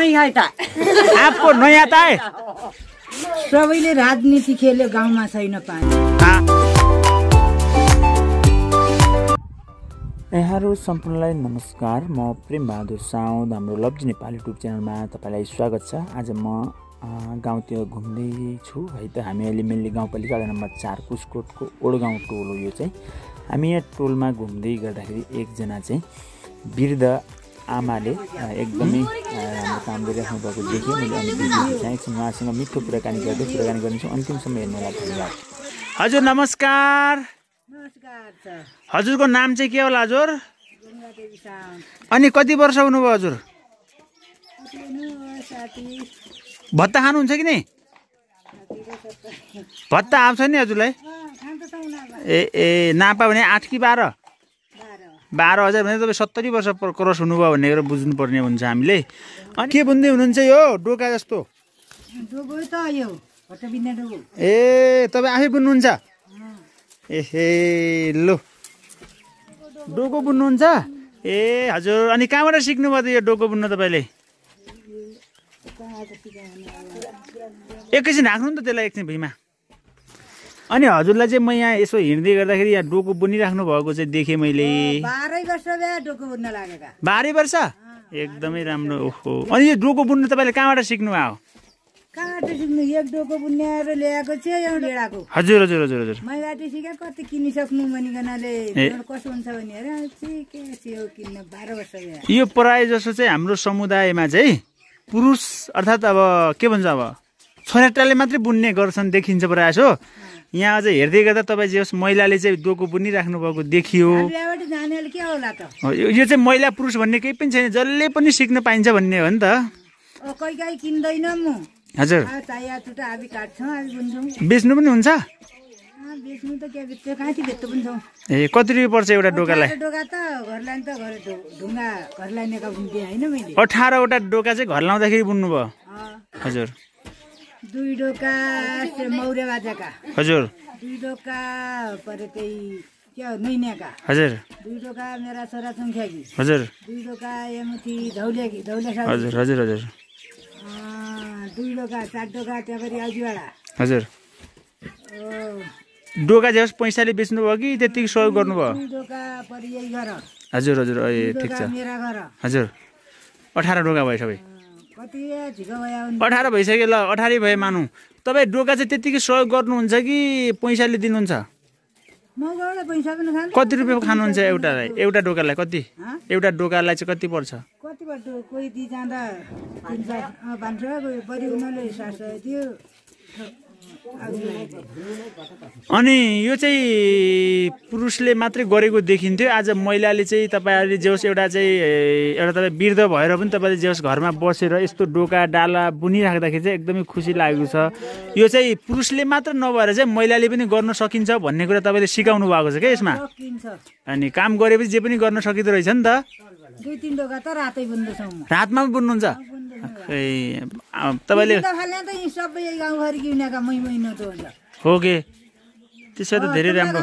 नहीं आता आपको नहीं आता है सबैले राजनीति खेल्यो गाउँमा छैन पानी यहाँहरु सम्पूर्णलाई नमस्कार म प्रेम बहादुर साउद हाम्रो लब्जी नेपाली युट्युब च्यानलमा तपाईलाई स्वागत छ। आज म गाउँतिर घुम्दै छु है त। हामी अहिले मेनली गाउँपालिका नम्बर 4 कुसकोटको ओडगाउँ टोल हो। यो चाहिँ हामी यहाँ टोलमा घुम्दै गर्दाखेरि एकजना चाहिँ वृद्ध आमाले एकदमै राम्रो काम गरिराख्नु भएको देखेँ मैले। अनि भिडियो चाहिँ एकछिन उहाँसँग मिठो कुराकानी गर्नेछु, अन्तिमसम्म हेर्नु होला। धन्यवाद। हजुर नमस्कार। नमस्कार। हजुरको नाम चाहिँ के होला हजुर? अनि कति वर्ष हुनुभयो हजुर? भत्ता खानुहुन्छ कि नै? भत्ता आउँछ नि हजुरलाई? ए नापा भने 8 कि 12? 12,000 भने तपाईँ 70 वर्ष क्रस हुनुभयो भन्ने कुरा बुझ्नुपर्ने हुन्छ हामीले। अनि के बुन्दै हुनुहुन्छ यो डोका जस्तो? ए तपाईँ आफै बुन्नुहुन्छ? एहे लो डोको बुन्नुहुन्छ? ए हजुर। अनि कहाँबाट सिक्नुभयो त यो डोको बुन्न तपाईँले? एकैछिन राख्नु नि त त्यसलाई एकछिन भुइँमा। अनि हजुरलाई चाहिँ म यहाँ यसो हिँड्दै गर्दाखेरि यहाँ डोको बुनिराख्नु भएको चाहिँ देखेँ मैले। 12 वर्ष भयो डोको बुन्न लागेका। 12 वर्ष? एकदमै राम्रो। ओहो। अनि यो डोको बुन्नु तपाईँले कहाँबाट सिक्नु भयो? कहाँबाट सिक्नु? एक डोको बुन्नेर ल्याएको चाहिँ यहाँ ढेडाको। हजुर हजुर हजुर हजुर। मैबाट सिके कति किनिसक्नु भनिकनले कसो हुन्छ भनेर सिके त्यो किन्न 12 वर्ष भयो। यो प्राय जसो चाहिँ हाम्रो समुदायमा चाहिँ पुरुष अर्थात् अब के भन्छ अब छोराटाले मात्रै बुन्ने गर्छन् देखिन्छ प्राय जसो। यहाँ चाहिँ हेर्दै गर्दा तपाईँ जे होस् महिलाले चाहिँ डोको बुनिराख्नु भएको देखियो। यो चाहिँ महिला पुरुष भन्ने केही पनि छैन, जसले पनि सिक्न पाइन्छ भन्ने हो नि त। कहीँ किन्दैन म। हजुर। बेच्नु पनि हुन्छ? ए कति रुपियाँ पर्छ एउटा डोकालाई? 18वटा डोका चाहिँ घर लाउँदाखेरि बुन्नुभयो? हजुर। 2 डोका मौरे बाजाका। हजुर। 2 डोका परे त्यही क्या नैन्याका। हजुर। 2 डोका मेरा छोरा संख्याकी। हजुर। 2 डोका यमथि धौलेकी धौले। हजुर हजुर हजुर। 2 डोका 4 डोका त्यहाँपरि अजिवाडा। हजुर। डोका जे होस् पैसाले बेच्नु भयो कि त्यतिकै सहयोग गर्नुभयो? 2 डोका परि यही घर। हजुर हजुर। ए ठिक छ। मेरा घर। हजुर। 18 डोका भयो सबै? 18 भइसक्यो। ल 18 भए मानौँ। तपाईँ डोका चाहिँ त्यतिकै सहयोग गर्नुहुन्छ कि पैसाले दिनुहुन्छ? कति रुपियाँ खानुहुन्छ एउटालाई? एउटा डोकालाई कति? एउटा डोकालाई चाहिँ कति पर्छ? कोही दि जाँदा 500 बढी उनीहरूले 700 दियो। अनि यो चाहिँ पुरुषले मात्रै गरेको देखिन्थ्यो, आज महिलाले चाहिँ तपाईँहरूले जे होस् एउटा तपाईँ वृद्ध भएर पनि तपाईँले जे होस् घरमा बसेर यस्तो डोका डाला बुनिराख्दाखेरि चाहिँ एकदमै खुसी लागेको छ। यो चाहिँ पुरुषले मात्र नभएर चाहिँ महिलाले पनि गर्न सकिन्छ भन्ने कुरा तपाईँले सिकाउनु भएको छ क्या यसमा। अनि काम गरेपछि जे पनि गर्न सकिँदो रहेछ नि त। 2-3 डोका त रातै बुन्दैछौँ। रातमा पनि बुन्नुहुन्छ? तपाईँले हो के? त्यसो त धेरै राम्रो।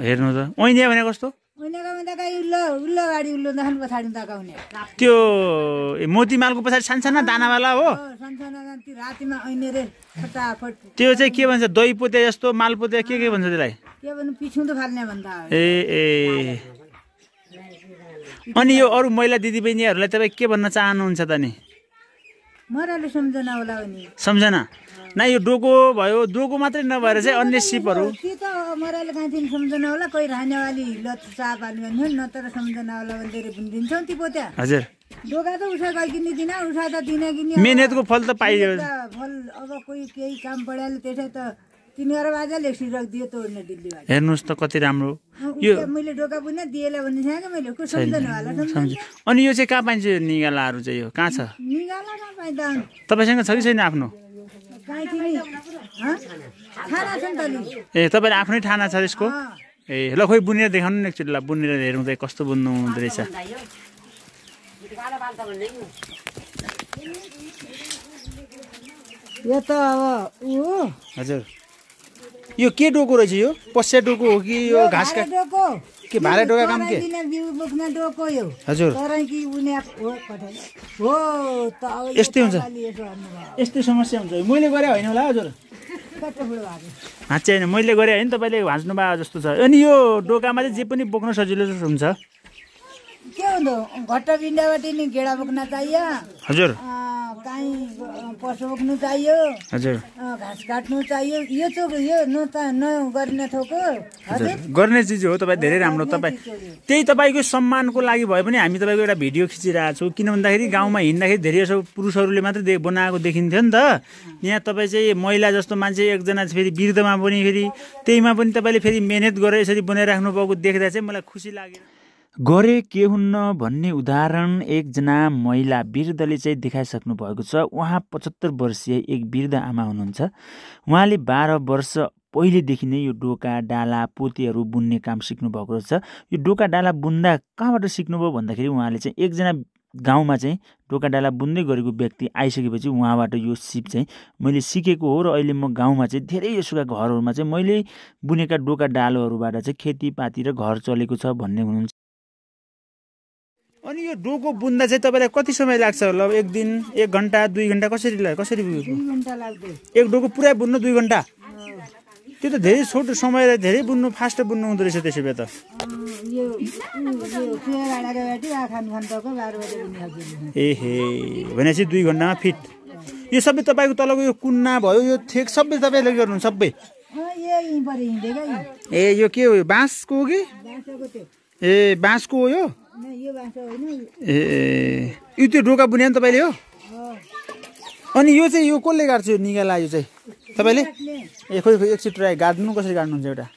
हेर्नु त ओइनिया भने कस्तो? त्यो मोतीमालको पछाडि सानसाना दानावाला हो? त्यो चाहिँ के भन्छ? दही पोते जस्तो माल पोते के भन्छ त्यसलाई? ए अनि यो अरू महिला दिदीबहिनीहरूलाई तपाईँ के भन्न चाहनुहुन्छ त नि? सम्झना न यो डोको भयो, डोको मात्रै नभएर चाहिँ अन्य सिपहरू हजुर मेहनतको फल त पाइयो। हेर्नुहोस् त कति राम्रो यो। अनि यो चाहिँ कहाँ पाइन्छ निगालाहरू चाहिँ? यो कहाँ छ? तपाईँसँग छ कि छैन आफ्नो? ए तपाईँले आफ्नै ठाना छ यसको? ए ल खोइ बुनेर देखाउनु न एकचोटि। ल बुनेर हेरौँ त कस्तो बुन्नु हुँदो रहेछ। यो त अब हजुर यो के डोको रहेछ? यो पस्या डोको हो कि यो घाँसका? के भाले डोका काम के बिउ बोक्न डोको यो हजुर तरै कि उनी हो कठाइ हो त अब यस्तै हुन्छ यस्तै समस्या हुन्छ मैले गरे होइन होला हजुर कस्तो बुढो भएको भाँच्चे होइन मैले गरे होइन तपाईँले भाँच्नु भयो जस्तो छ अनि यो डोकामा चाहिँ जे पनि बोक्न सजिलो हुन्छ के हुँदो घट्ट बिन्दाबाट नि गेडा बोक्न चाहियो हजुर काहीँ पशु बोक्नु चाहियो हजुर घाँस काट्नु चाहियो यो चोक यो नगर्न थोको हजुर गर्ने चिज हो तपाईँ धेरै राम्रो तपाईँ त्यही तपाईँको सम्मानको लागि भए पनि हामी तपाईँको एउटा भिडियो खिचिरहेको छौँ किन भन्दाखेरि गाउँमा हिँड्दाखेरि धेरै जसो पुरुषहरूले मात्रै बनाएको देखिन्थ्यो नि त यहाँ तपाईँ चाहिँ महिला जस्तो मान्छे एकजना फेरि वृद्धमा पनि फेरि त्यहीमा पनि तपाईँले फेरि मेहनत गरेर यसरी बनाइराख्नु भएको देख्दा चाहिँ मलाई खुसी लाग्यो गरे के हुन्न भन्ने उदाहरण एकजना महिला वृद्धले चाहिँ देखाइसक्नु भएको छ उहाँ 75 वर्षीय एक वृद्ध आमा हुनुहुन्छ उहाँले 12 वर्ष पहिलेदेखि नै यो डोका डाला पोतेहरू बुन्ने काम सिक्नु भएको रहेछ यो डोका डाला बुन्दा कहाँबाट सिक्नुभयो भन्दाखेरि उहाँले चाहिँ एकजना गाउँमा चाहिँ डोका डाला बुन्दै गरेको व्यक्ति आइसकेपछि उहाँबाट यो सिप चाहिँ मैले सिकेको हो र अहिले म गाउँमा चाहिँ धेरै यसोका घरहरूमा चाहिँ मैले बुनेका डोका डालोहरूबाट चाहिँ खेतीपाती र घर चलेको छ भन्ने हुनुहुन्छ अनि यो डोको बुन्दा चाहिँ तपाईँलाई कति समय लाग्छ ल एक दिन 1 घन्टा 2 घन्टा कसरी 2 घन्टा लाग्छ एक डोको पुरै बुन्नु 2 घन्टा त्यो त धेरै छोटो समय धेरै बुन्नु फास्ट बुन्नु हुँदो रहेछ त्यसो भए त एहे भनेपछि 2 घन्टामा फिट यो सबै तपाईँको तलको यो कुन्ना भयो यो थेक सबै तपाईँले गर्नु सबै ए यो के हो बाँसको हो कि ए बाँसको हो यो ए यो त्यो डोका बुने नि तपाईँले हो अनि यो चाहिँ यो कसले गाड्छ यो निगाला यो चाहिँ तपाईँले ए खोइ एकछिन ट्राई गाड्नु कसरी गाड्नुहुन्छ एउटा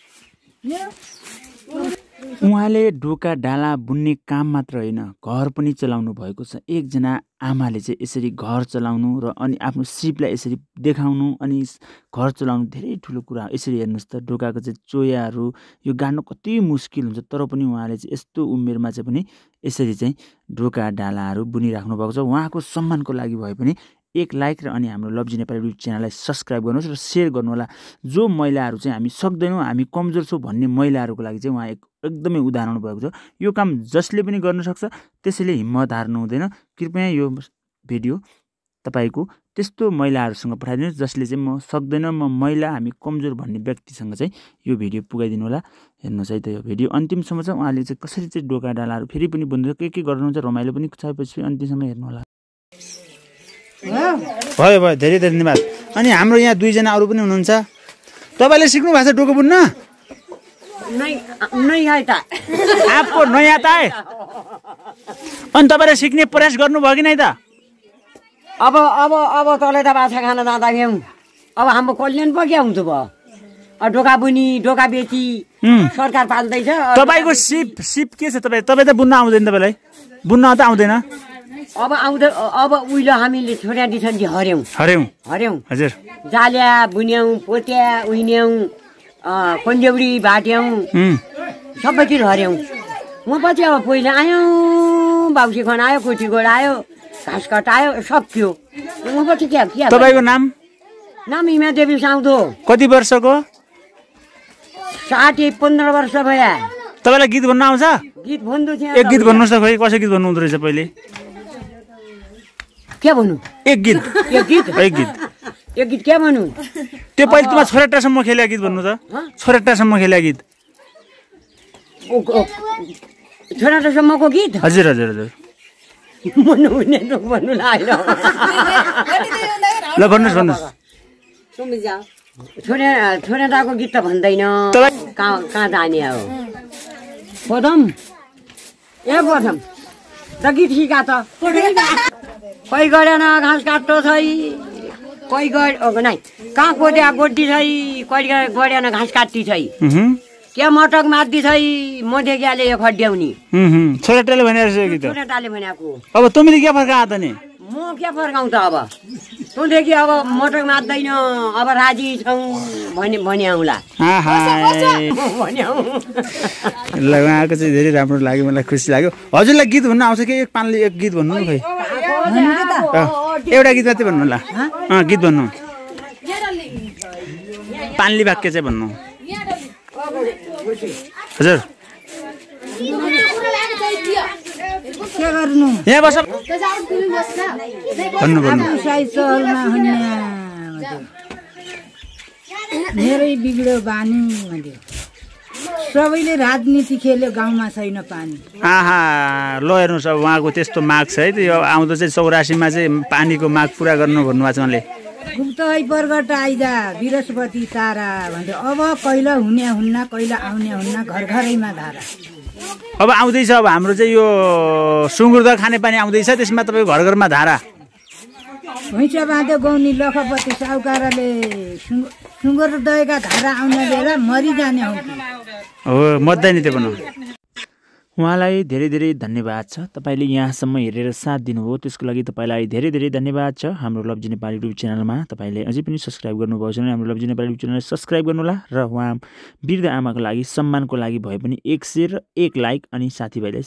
उहाँले डोका डाला बुन्ने काम मात्र होइन घर पनि चलाउनु भएको छ एकजना आमाले चाहिँ यसरी घर चलाउनु र अनि आफ्नो सिपलाई यसरी देखाउनु अनि घर चलाउनु धेरै ठुलो कुरा यसरी हेर्नुहोस् त डोकाको चाहिँ चोयाहरू यो गाड्नु कति मुस्किल हुन्छ तर पनि उहाँले चाहिँ यस्तो उमेरमा चाहिँ पनि यसरी चाहिँ डोका डालाहरू बुनिराख्नु भएको छ उहाँको सम्मानको लागि भए पनि एक लाइक र अनि हाम्रो लब्जी नेपाली युट्युब च्यानललाई सब्सक्राइब गर्नुहोस् र सेयर गर्नु होला जो महिलाहरू चाहिँ हामी सक्दैनौँ हामी कमजोर छौँ भन्ने महिलाहरूको लागि चाहिँ उहाँ एकदमै उदाहरण भएको छ यो काम जसले पनि गर्न सक्छ त्यसैले हिम्मत हार्नु हुँदैन कृपया यो भिडियो तपाईँको त्यस्तो महिलाहरूसँग पठाइदिनुहोस् जसले चाहिँ म सक्दैन म महिला हामी कमजोर भन्ने व्यक्तिसँग चाहिँ यो भिडियो पुगाइदिनु होला हेर्नुहोस् है त यो भिडियो अन्तिमसम्म चाहिँ उहाँले चाहिँ कसरी चाहिँ डोका डालाहरू फेरि पनि बुन्दै के गर्नुहुन्छ रमाइलो पनि छाएपछि अन्तिमसम्म हेर्नु होला भयो भयो धेरै धेरै धन्यवाद अनि हाम्रो यहाँ 2 जना अरू पनि हुनुहुन्छ तपाईँले सिक्नु भएको छ डोको बुन्न आपको नहीं आता है अनि तपाईँले सिक्ने प्रयास गर्नुभयो कि नै त अब तलै त माछा खान जाँदाखेरि अब हाम्रो कल्याण पो क्या हुन्छ भयो डोका बुनी डोका बेची सरकार पाल्दैछ तपाईँको सिप के छ तपाईँ त बुन्न आउँदैन तपाईँलाई बुन्न त आउँदैन अब उहिले हामीले छोरा दिछन् हर्यौं हजुर जाल्या बुन्यौं पोत्या उइन्यौं कन्जेउडी बाट्यौं सबैतिर हर्यौं म पछि अब पहिला आयो बाउसी खन आयो कोठी गोड आयो घाँस कटायो सक्यो म पछि के तपाईँको नाम हिमा देवी साउदो कति वर्षको 15 वर्ष भया तपाईँलाई गीत भन्न आउँछ गीत भन्नु एक गीत भन्नुहोस् त खोइ कसरी गीत भन्नु हुँदो रहेछ पहिले के भन्नु एक गीत के भन्नु त्यो पहिले तिम्रो छोराटासम्म खेलेको गीत भन्नु त छोराटासम्म खेलेको गीत छोराटासम्मको गीत हजुर ल भन्नुहोस् छोराटाको गीत त भन्दैन कहाँ जाने हो प्रथम त गीत सिका त कोही गरेन घाँस काट्टो छै कोही कहाँ कोद्या गोड्डी छै कोही गरेन घाँस काट्टी छै के मटक मार्दी छै मधेकियाले यो खड्याउने छोराटाले भनेको छोराटाले भनेको अब तिमीले के फर्का त नि म के फर्काउँ त अब तँदेखि अब मटक मार्दैन अब राजी छौँ भने आउँला ल उहाँको चाहिँ धेरै राम्रो लाग्यो मलाई खुसी लाग्यो हजुरलाई गीत भन्नु आउँछ कि एक पानले एक गीत भन्नु खै एउटा गीत मात्रै भन्नु ल गीत भन्नु पानली वाक्य चाहिँ भन्नु हजुर के गर्नु यहाँ बस भन्नु मेरै बिग्रियो बानी भन्यो सबैले राजनीति खेल्यो गाउँमा छैन पानी आहा ल हेर्नुहोस् अब उहाँको त्यस्तो माग छ है त्यो आउँदो चाहिँ 84मा चाहिँ पानीको माग पुरा गर्नु भन्नुभएको छ उहाँले गुप्त है प्रगट आइजा बृहस्पति तारा भन्थ्यो अब कहिले हुने हुन्न कहिले आउने हुन्न घर घरैमा धारा अब आउँदैछ अब हाम्रो चाहिँ यो सुँगुर खाने पानी आउँदैछ त्यसमा तपाईँको घर घरमा धारा भैँसा बाँध्यो गौनी लखपति साहुकारले सुँगुर दहीका धारा आउने बेला मरिजाने हो मद्दै नि त्यो बनाउ उहाँलाई धेरै धेरै धन्यवाद छ तपाईँले यहाँसम्म हेरेर साथ दिनुभयो त्यसको लागि तपाईँलाई धेरै धेरै धन्यवाद छ हाम्रो लब्जी नेपाली युट्युब च्यानलमा तपाईँले अझै पनि सब्सक्राइब गर्नुभएको छैन हाम्रो लब्जी नेपाली युट्युब च्यानललाई सब्सक्राइब गर्नुहोला र उहाँ वृद्ध आमाको लागि सम्मानको लागि भए पनि एक शेयर एक लाइक अनि साथीभाइलाई